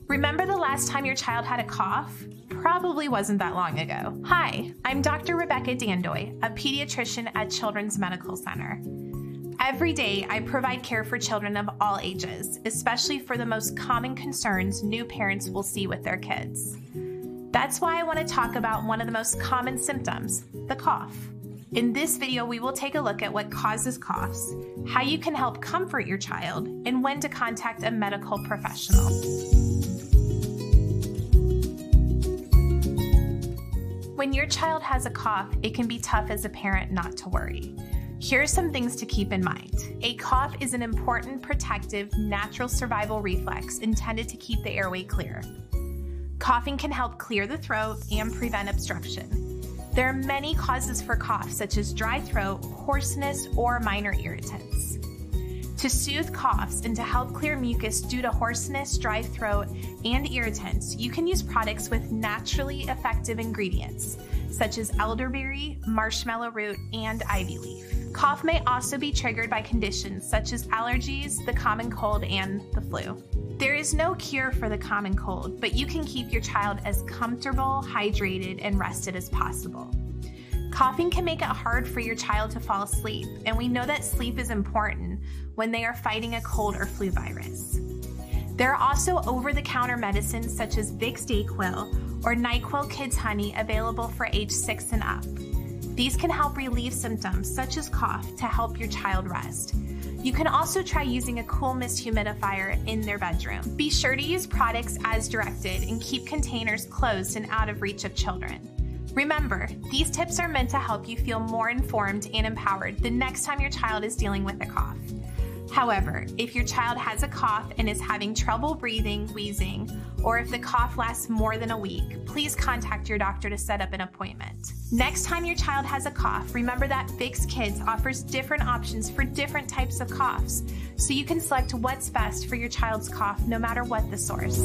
Remember the last time your child had a cough? Probably wasn't that long ago. Hi, I'm Dr. Rebecca Dandoy, a pediatrician at Children's Medical Center. Every day, I provide care for children of all ages, especially for the most common concerns new parents will see with their kids. That's why I want to talk about one of the most common symptoms, the cough. In this video, we will take a look at what causes coughs, how you can help comfort your child, and when to contact a medical professional. When your child has a cough, it can be tough as a parent not to worry. Here are some things to keep in mind. A cough is an important protective, natural survival reflex intended to keep the airway clear. Coughing can help clear the throat and prevent obstruction. There are many causes for cough, such as dry throat, hoarseness, or minor irritants. To soothe coughs and to help clear mucus due to hoarseness, dry throat, and irritants, you can use products with naturally effective ingredients, such as elderberry, marshmallow root, and ivy leaf. Cough may also be triggered by conditions such as allergies, the common cold, and the flu. There is no cure for the common cold, but you can keep your child as comfortable, hydrated, and rested as possible. Coughing can make it hard for your child to fall asleep, and we know that sleep is important when they are fighting a cold or flu virus. There are also over-the-counter medicines such as Vicks Dayquil or NyQuil Kids Honey available for age 6 and up. These can help relieve symptoms such as cough to help your child rest. You can also try using a cool mist humidifier in their bedroom. Be sure to use products as directed and keep containers closed and out of reach of children. Remember, these tips are meant to help you feel more informed and empowered the next time your child is dealing with a cough. However, if your child has a cough and is having trouble breathing, wheezing, or if the cough lasts more than a week, please contact your doctor to set up an appointment. Next time your child has a cough, remember that Vicks Kids offers different options for different types of coughs, so you can select what's best for your child's cough no matter what the source.